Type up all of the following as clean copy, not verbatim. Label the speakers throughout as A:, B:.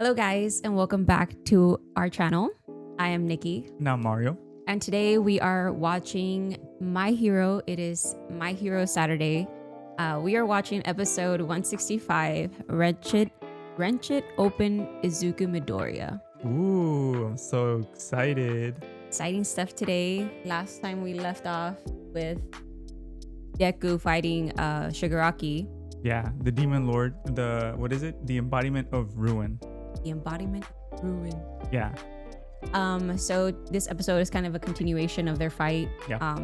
A: Hello guys and welcome back to our channel. I am Nikki
B: Now Mario.
A: and today we are watching My Hero. It is My Hero Saturday. We are watching episode 165, Wrench It Open Izuku Midoriya.
B: Ooh, I'm so excited.
A: Exciting stuff today. Last time we left off with Deku fighting Shigaraki,
B: Yeah, the Demon Lord, what is it? The embodiment of ruin.
A: the embodiment of ruin.
B: Yeah.
A: So this episode is kind of a continuation of their fight.
B: Yeah.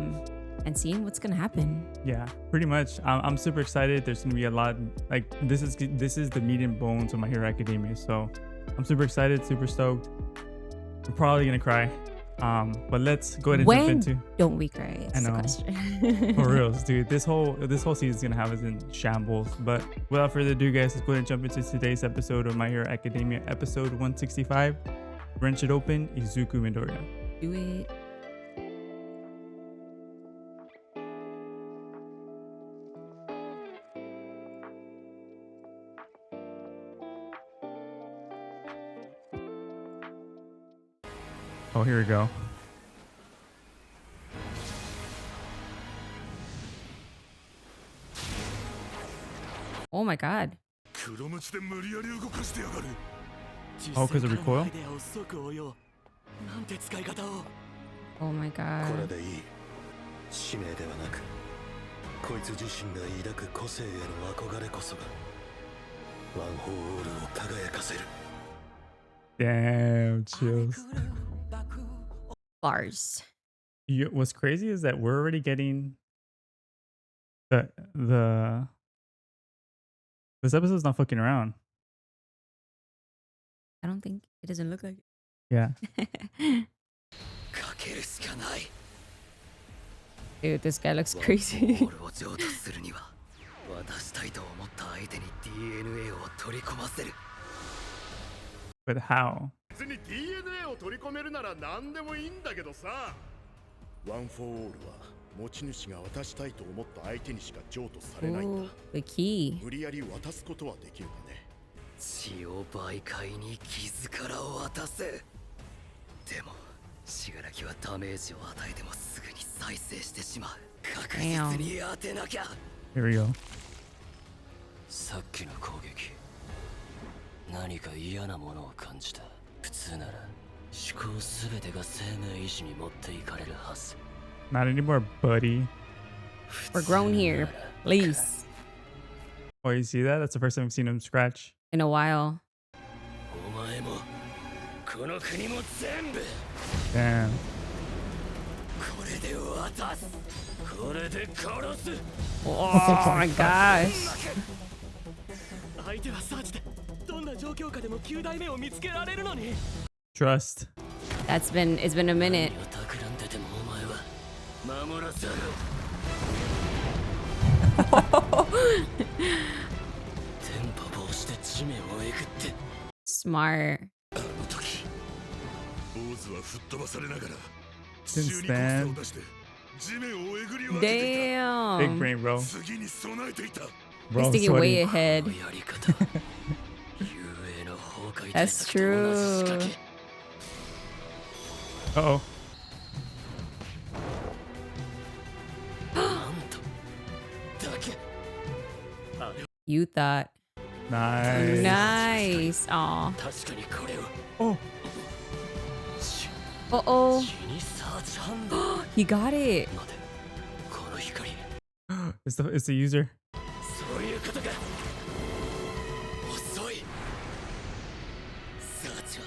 A: And seeing what's gonna happen.
B: Yeah, pretty much. I'm super excited. There's gonna be a lot. Like this is the meat and bones of My Hero Academia. So I'm super excited, super stoked. I'm probably gonna cry. But let's go ahead and jump into.
A: Don't we cry? It's the question.
B: For reals, dude. This whole season's gonna have us in shambles. But without further ado, guys, let's go ahead and jump into today's episode of My Hero Academia, episode 165. Wrench It Open, Izuku Midoriya.
A: Do it.
B: Oh, here we go.
A: Oh my god.
B: Oh, because of recoil?
A: Oh my god.
C: これでいい。使命ではなく、こいつ自身が抱く個性への憧れこそがワン・フォー・オールを輝かせる。
B: Damn, chills.
A: Bars.
B: What's crazy is that we're already getting this episode's not fucking around.
A: I don't think it doesn't look like it.
B: Yeah.
C: かけるしかない。
A: Dude, this guy looks crazy.
C: オールを上達するには、渡したいと思った相手に DNA を取り込ませる。
B: But how?
D: 別に DNA を取り込めるなら何でもいいんだけどさ。ワン・フォー・オールは持ち主が渡したいと思った相手にしか譲渡されないん
A: Ooh,
D: だ。
A: the key.
D: 無理やり渡すことはできるがね。
C: 血を媒介に傷からを渡せ。でも、死柄木はダメージを与えてもすぐに再生してしまう。確実に当てなきゃ。
B: Here we go.
C: さっきの攻撃、何か嫌なものを感じた。普通なら思考すべてが生命維持に持っていかれるはず。
B: Not anymore, buddy.
A: We're grown here. Please.
B: Oh, you see that? That's the first time I've seen him scratch.
A: In a while.
C: お前もこの国も全部
B: Damn.
C: これで渡す。これで殺す。
A: Oh my gosh.
E: 相手はサーチでどんな状況下でも9代目を見つけられるのに。
B: Trust.
A: It's been a minute.
C: 何を企んでてもお前は守らざる。テンポ棒して地面をえぐって。
A: Smart.
D: あの時、坊主は吹っ飛ばされながら
B: Since then.
D: 出して地面をえぐり分けていた。
B: Big
A: Damn.
B: brain, bro.
D: 次に備えていた。
B: Bro,
A: He's thinking way
B: sweaty.
A: ahead.
C: このやり方。遊泳の崩壊対
A: That's
C: 策と同じ仕掛
A: true.
C: け。
B: Uh-oh.
C: なんとだけ。
A: You thought.
B: Nice.
A: Nice. Aw.
C: 確かにこれを。
B: Oh.
A: Uh-oh.
C: 血にサーチハンド。
A: He got it.
C: 待て、この光。
B: It's the user.
C: そういうことか。遅い。サーチは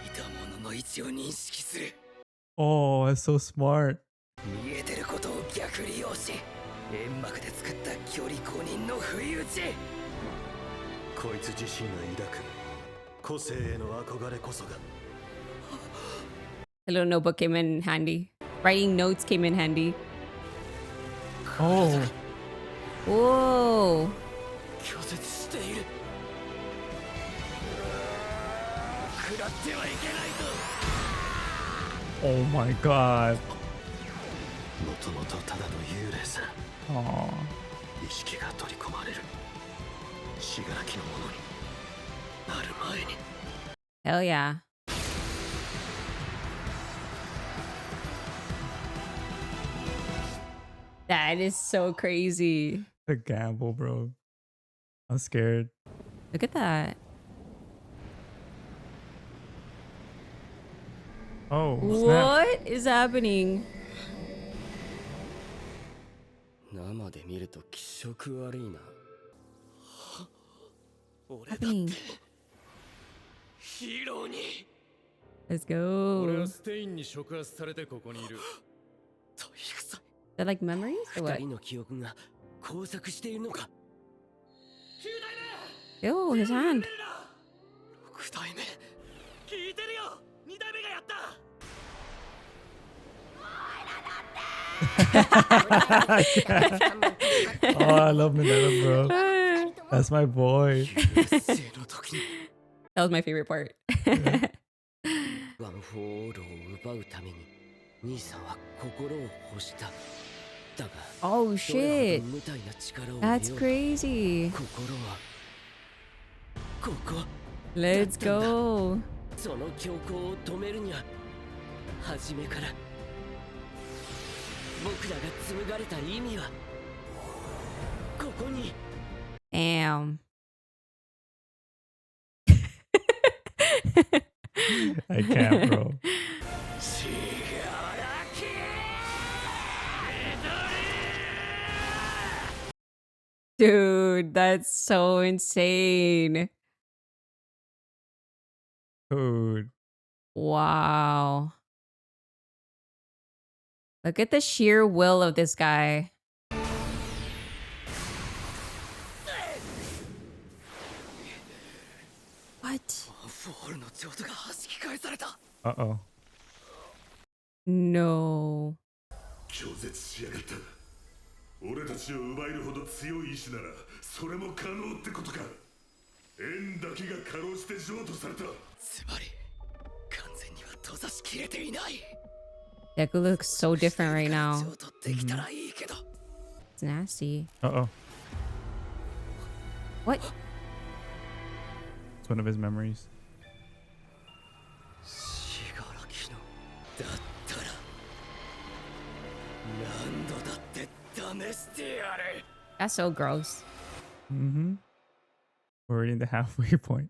C: 見たものの位置を認識する。
B: Oh, that's so smart.
C: 見えてることを逆利用し、煙幕で作った距離5人の不意打ち。こいつ自身が抱く個性への憧れこそが。
A: A little notebook came in handy. Writing notes came in handy.
B: Oh.
A: Whoa.
C: 拒絶している。食らってはいけないと。
B: Oh my god.
C: もともとただの幽霊さ。
B: Oh.
C: 意識が取り込まれる。死柄木のものになる前に。
A: Hell yeah. That is so crazy.
B: The gamble, bro. I'm scared.
A: Look at that.
B: Oh, snap.
A: What is happening?
C: 生で見ると気色悪いな。俺だって
A: Happening.
C: ヒーローに。
A: Let's
D: 俺
A: go.
D: はステインに触発されてここにいる。
C: というさ、
A: They're like memories or
C: 二
A: what?
C: 人の記憶が交錯しているのか。
A: Ew, his hand.
C: 六代目。
E: 聞いてるよ。二代目がやった。
B: Oh, I love Mineta, bro. That's my boy.
C: 生の時に
A: That was my favorite part.
C: ワン・フォー・オールを奪うために兄さんは心を欲した。だが
A: Oh
C: どれ
A: shit.
C: ほど無体な力を
A: That's
C: 得よう
A: crazy.
C: 心はここ。
A: Let's go.
C: その強行を止めるには初めから僕らが紡がれた意味はここに。
A: Damn.
B: I can't, bro.
A: Dude, that's so insane.
B: Dude.
A: Wow. Look at the sheer will of this guy. What?
C: フォールの浄土が弾き返された。
B: Uh-oh.
A: No.
D: 拒絶しやがった。俺たちを奪えるほど強い意志ならそれも可能ってことか。縁だけがかろうじて譲渡された。
C: つまり完全には閉ざしきれていない。
A: Deku looks so different right now.
C: 譲渡できたらいいけど。
A: It's nasty.
B: Uh-oh.
A: What?
B: It's one of his memories.
C: 死柄木のだったら何度だって試してやる。
A: That's so gross.
B: Mm-hmm. We're already in the halfway point.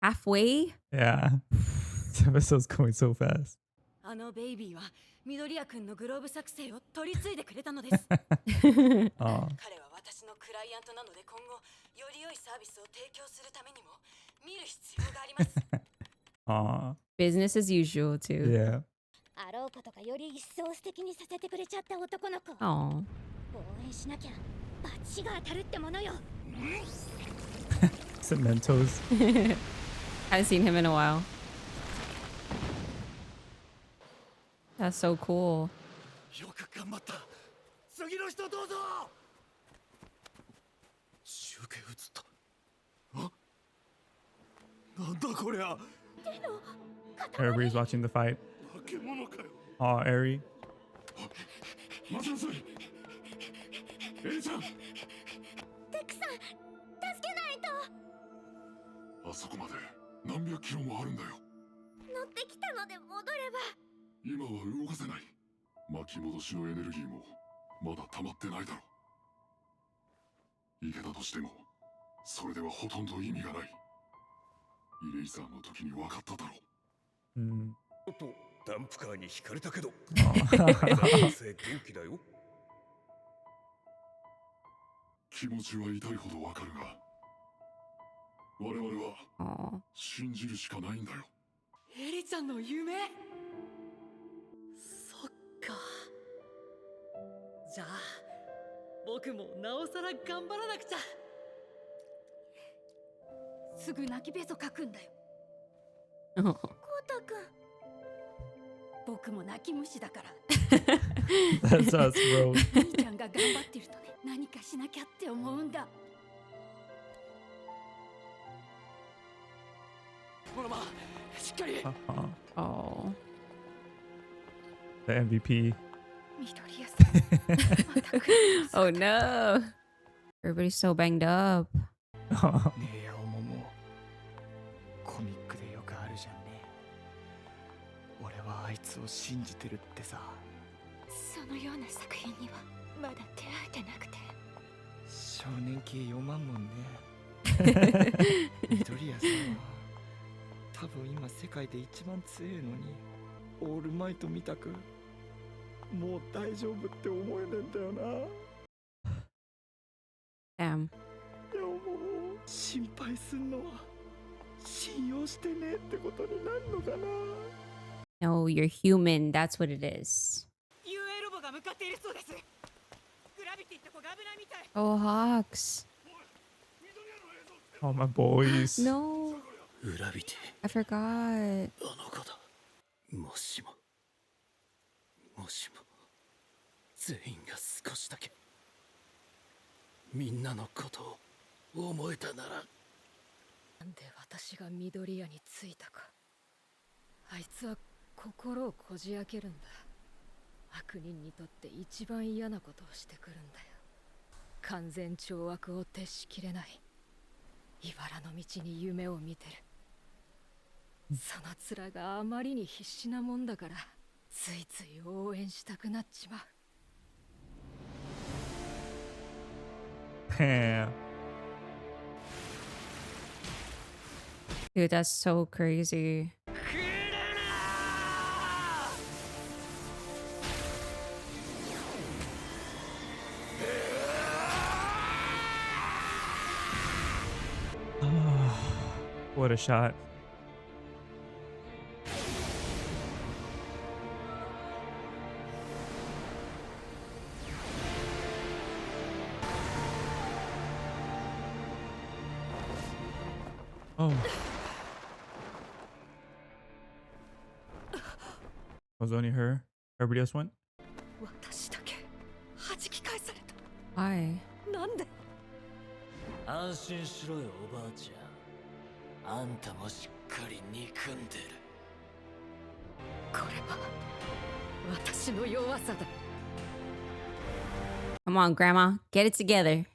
A: Halfway?
B: Yeah. This episode's going so fast.
F: あのベイビーは緑谷くんのグローブ作成を取り継いでくれたのです。
B: Oh.
F: 彼は私のクライアントなので今後より良いサービスを提供するためにも見る必要があります。
B: Aw.
A: Business as usual, too.
B: Yeah.
G: あろうことかより一層素敵にさせてくれちゃった男の子。
A: Oh.
G: 応援しなきゃバチが当たるってものよ。
B: Cementos.
A: Haven't seen him in a while. That's so cool.
C: よく頑張った。次の人どうぞ。集計映った。あ、なんだこりゃ。
B: Everybody's watching the fight.
D: 化け物かよ。
B: Oh, Eri.
D: 待ちなさい。エリちゃん。
G: テックさん、助けないと。
D: あそこまで何百キロもあるんだよ。
G: 乗ってきたので戻れば。
D: 今は動かせない。巻き戻しのエネルギーもまだ溜まってないだろう。いけたとしてもそれではほとんど意味がない。イレイザーの時に分かっただろう。
B: Mm.
D: おっと、ダンプカーに引かれたけど
B: Oh.
D: 男性元気だよ。気持ちは痛いほどわかるが我々は
A: Oh.
D: 信じるしかないんだよ。
F: エリちゃんの夢。そっか。じゃあ僕もなおさら頑張らなくちゃ。
G: すぐ泣きべそ書くんだよ。
A: Oh.
G: コウタくん。
F: 僕も泣き虫だから。
B: That's us, bro.
F: 兄ちゃんが頑張ってるとね、何かしなきゃって思うんだ。
C: ほらまあ、しっかり。
B: Uh-huh.
A: Oh.
B: The MVP.
F: 緑谷さん。また来る。
A: Oh no. Everybody's so banged up.
C: ねえ、おもも。こ
E: コミックでよくあるじゃんね。俺はあいつを信じてるってさ。
G: そのような作品にはまだ出会えてなくて。
E: 少年系読まんもんね。緑谷さんは多分今世界で一番強いのに、オールマイトみたくもう大丈夫って思えねえんだよな。
A: Damn.
E: でももう心配すんのは信用してねえってことになるのかな。
A: No, you're human. That's what it is.
F: 遊泳ロボが向かっているそうです。グラビティって子が危ないみたい。
A: Oh, Hawks.
B: Oh, my boys.
A: No,
C: 裏ビテ
A: I forgot.
C: ィあの子だ。もしも全員が少しだけみんなのことを思えたなら。
F: なんで私が緑谷に着いたか。あいつは心をこじ開けるんだ。悪人にとって一番嫌なことをしてくるんだよ。完全懲悪を徹しきれない。茨の道に夢を見てる。その面があまりに必死なもんだから、ついつい応援したくなっちまう。
B: Damn.
A: Dude, that's so crazy.
B: What a shot. Oh. Was only her? Everybody else went?
F: 私だけ弾き返され
A: Why?
F: た。なんで。
C: 安心しろよおばあちゃん。あんたもしっかり憎んでる。
F: これは私の弱さだ。
A: Come on, Grandma. Get it together.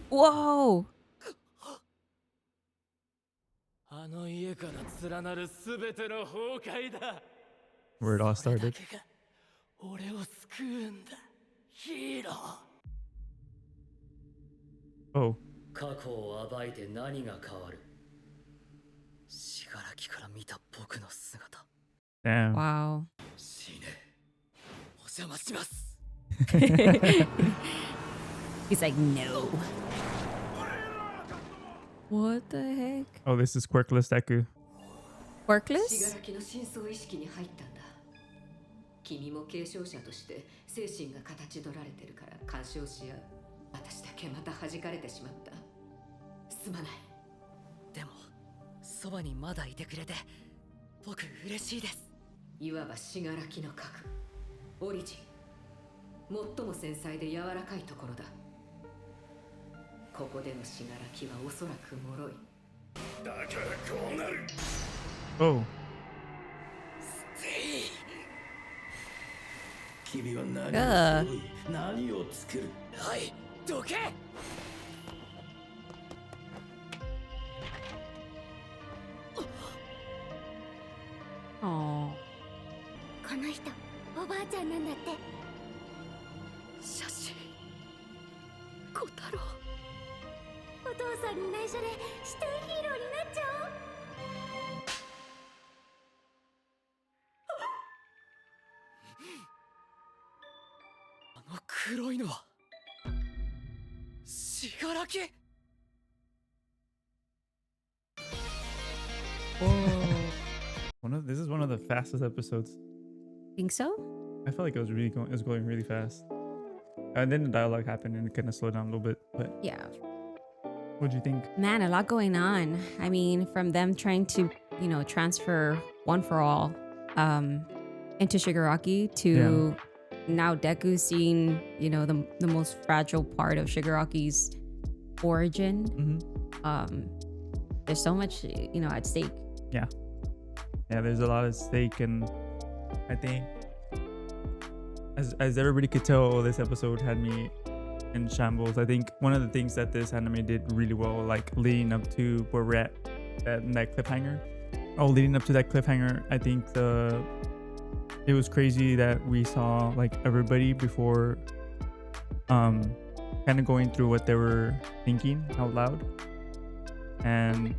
A: Whoa.
C: あの家から連なるすべての崩壊だ。
B: Where it all
C: それだ
B: started.
C: けが俺を救うんだ。ヒーロー。
B: Oh.
C: 過去を暴いて何が変わる。死柄木から見た僕の姿。
B: Damn.
A: Wow.
C: 死ね。お邪魔します。
A: He's like, no. What the heck?
B: Oh, this is quirkless Deku.
A: Quirkless?
F: 死柄木の深層意識に入ったんだ。君も継承者として精神が形取られてるから干渉し合う。私だけまた弾かれてしまった。すまない。
C: でもそばにまだいてくれて僕嬉しいです。
F: いわば死柄木の核、オリジン。最も繊細で柔らかいところだ。ここでの死柄木はおそらく脆い。
C: だからこうなる。
B: Oh.
C: 君は何を
A: Ugh.
C: 背負い何を作る。はいどけ。
A: Oh.
G: この人おばあちゃんなんだって。
F: 写真小太郎。
G: お父さんに内緒でシティヒーローになっちゃおう。
C: あの黒いのは死柄木。
B: This is one of the fastest episodes.
A: Think so?
B: I felt like it was going really fast. And then the dialogue happened and it kind of slowed down a little bit. But
A: Yeah.
B: what'd you think?
A: Man, a lot going on. I mean, from them trying to, transfer One for All into Shigaraki to now Deku seeing, the most fragile part of Shigaraki's origin.
B: Mm-hmm.
A: There's so much, at stake.
B: Yeah, there's a lot at stake, and I think as everybody could tell, this episode had me in shambles. I think one of the things that this anime did really well, like leading up to where we're at that cliffhanger. Oh, leading up to that cliffhanger, I think it was crazy that we saw like everybody before kind of going through what they were thinking out loud and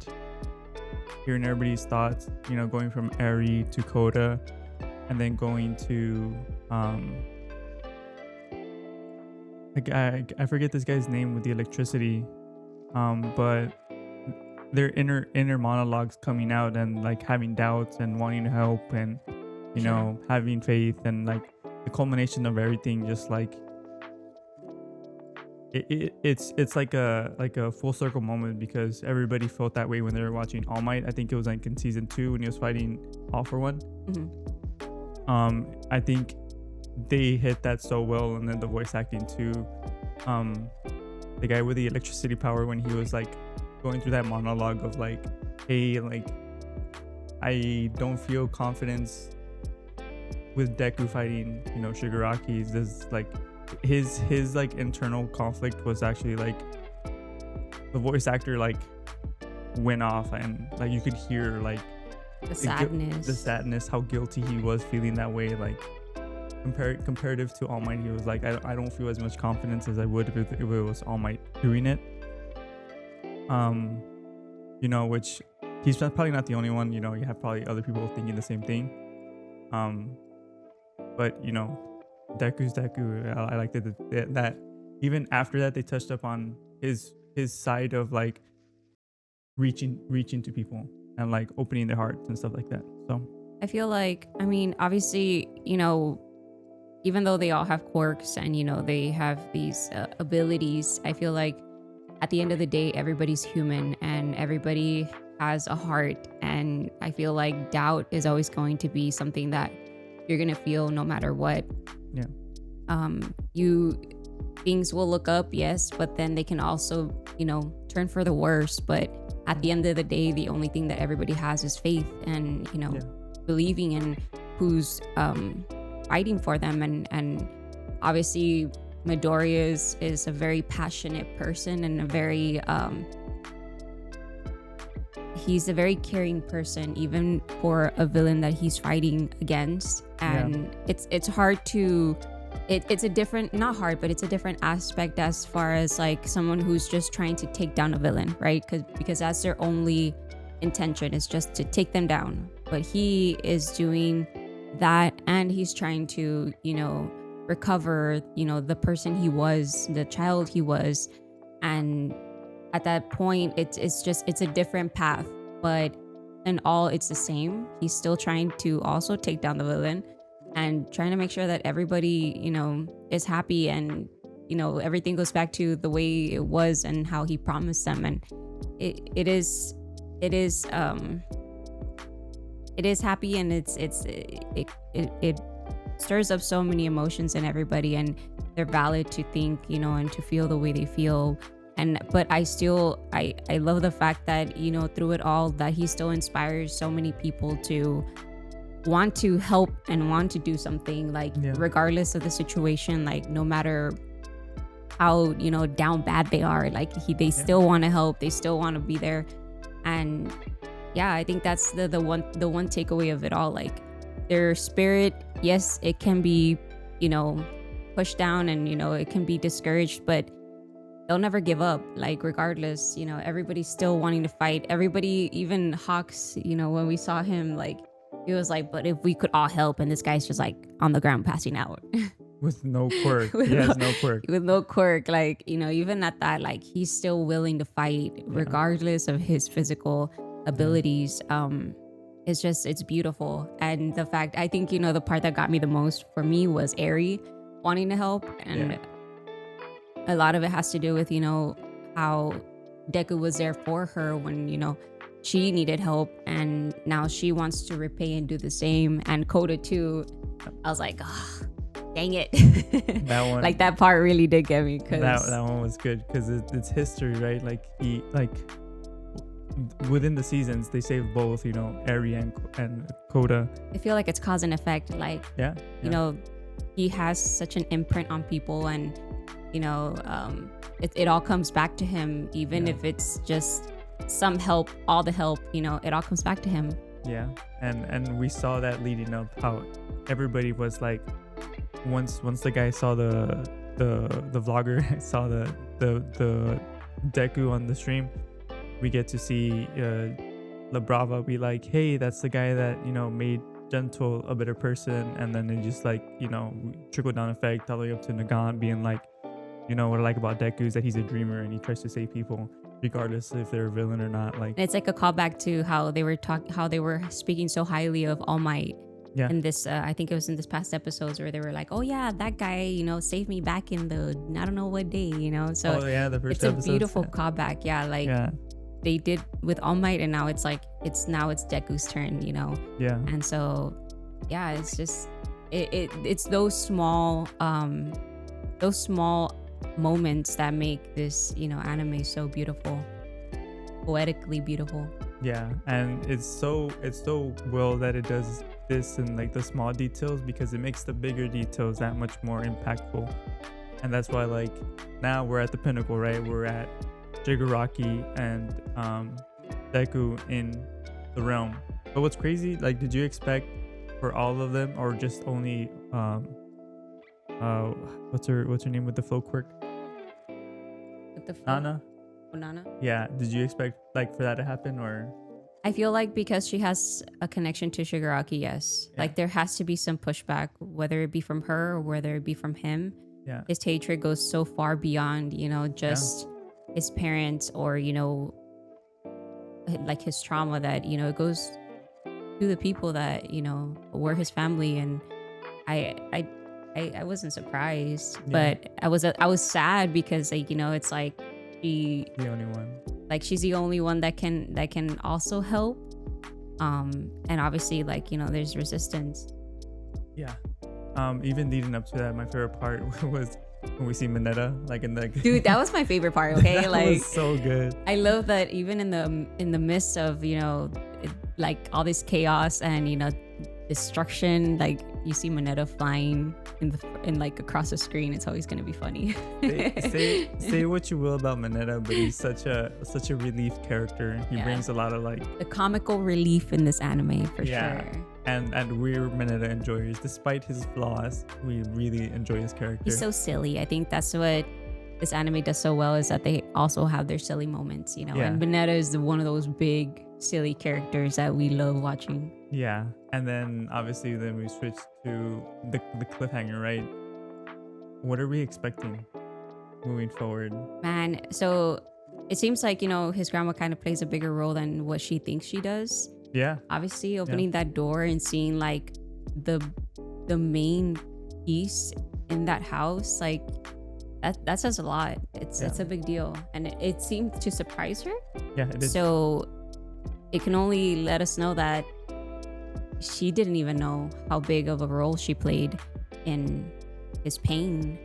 B: hearing everybody's thoughts, you know, going from Eri to Koda and then going to I forget this guy's name with the electricity, but their inner monologues coming out and like having doubts and wanting to help and you know having faith and like the culmination of everything, just like it's like a full circle moment because everybody felt that way when they were watching All Might. I think it was like in season 2 when he was fighting All for One. I think they hit that so well, and then the voice acting too. The guy with the electricity power, when he was like going through that monologue of like, hey, like I don't feel confidence with Deku fighting, you know, Shigaraki. This like his like internal conflict was actually like the voice actor like went off and like you could hear like
A: the sadness,
B: how guilty he was feeling that way, like comparative to All Might. He was like, I don't feel as much confidence as I would if it was All Might doing it. You know, which he's probably not the only one, you know, you have probably other people thinking the same thing. But you know, Deku's Deku. I liked it that even after that they touched up on his side of like reaching to people and like opening their hearts and stuff like that. So
A: I feel like, I mean, obviously, you know, even though they all have quirks and, you know, they have these abilities, I feel like at the end of the day, everybody's human and everybody has a heart. And I feel like doubt is always going to be something that you're going to feel no matter what.
B: Yeah.
A: Things will look up, yes, but then they can also, you know, turn for the worse. But at the end of the day, the only thing that everybody has is faith and, you know, believing in who's fighting for them. And obviously Midoriya is a very passionate person and a very he's a very caring person, even for a villain that he's fighting against. And it's hard to it's a different, not hard, but it's a different aspect as far as like someone who's just trying to take down a villain, right? Because that's their only intention, is just to take them down. But he is doing that, and he's trying to, you know, recover, you know, the person he was, the child he was. And at that point, it's a different path, but in all, it's the same. He's still trying to also take down the villain and trying to make sure that everybody, you know, is happy and, you know, everything goes back to the way it was and how he promised them. And it is happy, and it stirs up so many emotions in everybody, and they're valid to think, you know, and to feel the way they feel. But I love the fact that, you know, through it all, that he still inspires so many people to want to help and want to do something, like regardless of the situation, like no matter how, you know, down bad they are, like they still want to help, they still want to be there. And yeah, I think that's the one takeaway of it all. Like their spirit, yes, it can be, you know, pushed down and, you know, it can be discouraged, but they'll never give up. Like regardless, you know, everybody's still wanting to fight. Everybody, even Hawks, you know, when we saw him, like he was like, but if we could all help, and this guy's just like on the ground passing out
B: with no quirk. He has no quirk. With
A: no quirk. Like, you know, even at that, like he's still willing to fight regardless of his physical abilities. It's beautiful. And the fact, I think, you know, the part that got me the most for me was Eri wanting to help, and a lot of it has to do with, you know, how Deku was there for her when, you know, she needed help, and now she wants to repay and do the same. And Koda too. I was like, oh, dang it.
B: That one,
A: like that part really did get me, because
B: that one was good because it's history, right? Like he, like within the seasons, they save both, you know, Eri and Koda.
A: I feel like it's cause and effect. Like, you know, he has such an imprint on people, and you know, it all comes back to him, even if it's just some help, all the help, you know, it all comes back to him.
B: Yeah, and we saw that leading up, how everybody was like, once the guy saw the vlogger saw the Deku on the stream, we get to see La Brava be like, hey, that's the guy that, you know, made Gentle a better person. And then it just like, you know, trickle down effect all the way up to Nagant being like, you know, what I like about Deku is that he's a dreamer and he tries to save people regardless if they're a villain or not. Like,
A: And it's like a callback to how they were speaking so highly of All Might.
B: yeah,
A: In this, I think it was in this past episodes where they were like, oh yeah, that guy, you know, saved me back in the I don't know what day, you know. So
B: oh yeah, the first
A: it's a
B: episode.
A: beautiful callback. Yeah, like
B: Yeah,
A: they did with All Might, and now it's like it's Deku's turn, you know.
B: yeah,
A: And so yeah, it's just it's those small moments that make this, you know, anime so beautiful, poetically beautiful.
B: yeah. And it's so well that it does this in like the small details, because it makes the bigger details that much more impactful. And that's why, like, now we're at the pinnacle, right? We're at Shigaraki and Deku in the realm. But what's crazy, like, did you expect for all of them, or just only what's her name with the flow quirk?
A: With the
B: Nana?
A: Nana.
B: Yeah. Did you expect like for that to happen, or?
A: I feel like because she has a connection to Shigaraki, yes.
B: Yeah.
A: Like there has to be some pushback, whether it be from her or whether it be from him.
B: Yeah.
A: His hatred goes so far beyond, you know, just his parents or, you know, like his trauma, that, you know, it goes to the people that, you know, were his family. And I wasn't surprised, but I was sad because, like, you know, it's like the
B: only one.
A: Like she's the only one that can also help. And obviously, like, you know, there's resistance.
B: Yeah. Even leading up to that, my favorite part was when we see Mineta, like in the
A: Dude, that was my favorite part. Okay,
B: that
A: like
B: was so good.
A: I love that even in the midst of, you know, like all this chaos and, you know, destruction, like you see Mineta flying in like across the screen. It's always gonna be funny.
B: say what you will about Mineta, but he's such a relief character. He brings a lot of like
A: the comical relief in this anime for sure.
B: And we're Mineta enjoyers, despite his flaws. We really enjoy his character.
A: He's so silly. I think that's what this anime does so well, is that they also have their silly moments, you know. And Mineta is one of those big silly characters that we love watching.
B: Yeah. And then obviously then we switch to the cliffhanger, right? What are we expecting moving forward? Man,
A: so it seems like, you know, his grandma kind of plays a bigger role than what she thinks she does.
B: Yeah.
A: Obviously opening that door and seeing like the main piece in that house, like that says a lot. It's a big deal. And it seemed to surprise her.
B: Yeah, it did.
A: So it can only let us know that she didn't even know how big of a role she played in his pain.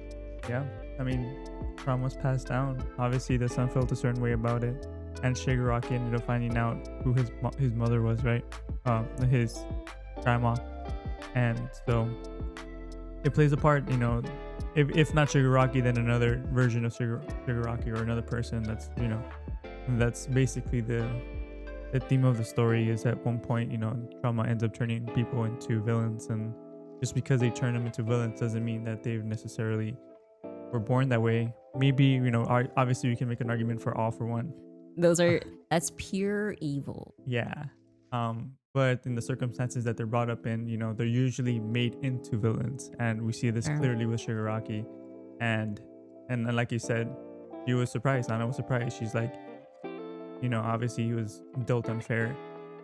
B: Yeah, I mean, trauma's passed down. Obviously, the son felt a certain way about it, and Shigaraki ended up finding out who his mother was, right? His grandma, and so it plays a part. You know, if not Shigaraki, then another version of Shigaraki or another person. That's, you know, that's basically the theme of the story. Is at one point, you know, trauma ends up turning people into villains, and just because they turn them into villains doesn't mean that they necessarily were born that way. Maybe, you know, obviously you can make an argument for All for One.
A: That's pure evil.
B: Yeah. But in the circumstances that they're brought up in, you know, they're usually made into villains, and we see this clearly with Shigaraki. And like you said, she was surprised. Nana was surprised. She's like, you know, obviously he was dealt unfair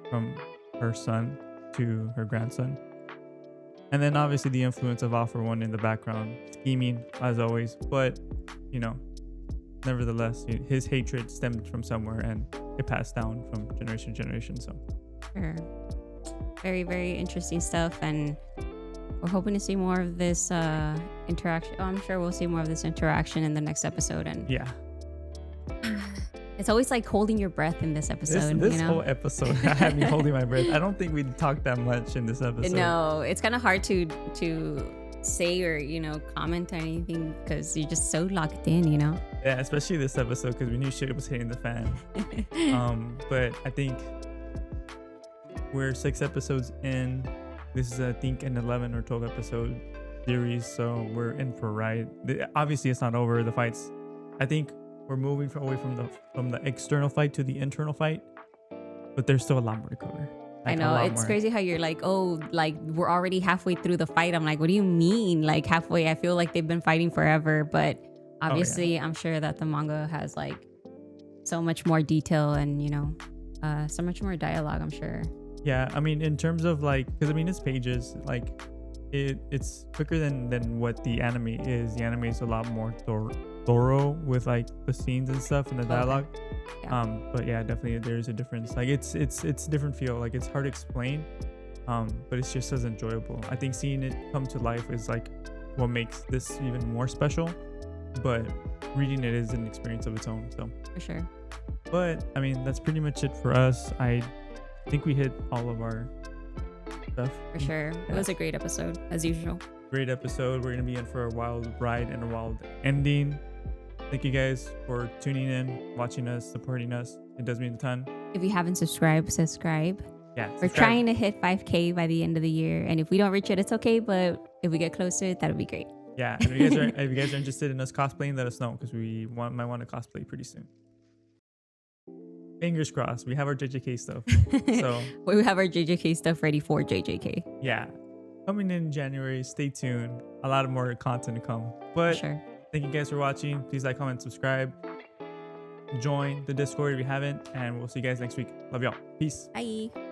B: from her son to her grandson. And then obviously the influence of All for One in the background, scheming as always. But, you know, nevertheless, his hatred stemmed from somewhere, and it passed down from generation to generation. So
A: very, very interesting stuff. And we're hoping to see more of this interaction. I'm sure we'll see more of this interaction in the next episode. And
B: yeah.
A: It's always like holding your breath in this episode.
B: This
A: you know?
B: whole episode had me holding my breath. I don't think we talked that much in this episode.
A: No, it's kind of hard to say or comment or anything because you're just so locked in.
B: Yeah, especially this episode because we knew shit was hitting the fan. But I think we're 6 episodes in. This is I think an 11 or 12 episode series, so we're in for a ride. Obviously, it's not over. The fights. I think we're moving away from the external fight to the internal fight, but there's still a lot more to cover.
A: I know it's crazy how you're like, oh, like we're already halfway through the fight. I'm like, what do you mean? Like halfway? I feel like they've been fighting forever, but obviously, I'm sure that the manga has like so much more detail and so much more dialogue. I'm sure.
B: Yeah, I mean, in terms of like, because I mean, it's pages. Like, it's quicker than what the anime is. The anime is a lot more thorough with like the scenes and stuff and the dialogue.
A: Okay. Yeah.
B: But yeah, definitely there's a difference. Like it's a different feel. Like it's hard to explain, but it's just as enjoyable. I think seeing it come to life is like what makes this even more special. But reading it is an experience of its own. So
A: For sure.
B: but I mean, that's pretty much it for us. I think we hit all of our stuff.
A: For sure. It was a great episode as usual.
B: Great episode. We're gonna be in for a wild ride and a wild ending. Thank you guys for tuning in, watching us, supporting us. It does mean a ton.
A: If you haven't subscribed, subscribe.
B: Yeah.
A: We're trying to hit 5K by the end of the year, and if we don't reach it, it's okay. But if we get closer, that would be great.
B: Yeah. And if you guys are interested in us cosplaying, let us know because we might want to cosplay pretty soon. Fingers crossed. We have our JJK stuff. So
A: we have our JJK stuff ready for JJK.
B: yeah, coming in January. Stay tuned. A lot of more content to come. But
A: For sure.
B: thank you guys for watching. Please like, comment, subscribe. Join the Discord if you haven't, and we'll see you guys next week. Love y'all. Peace.
A: Bye.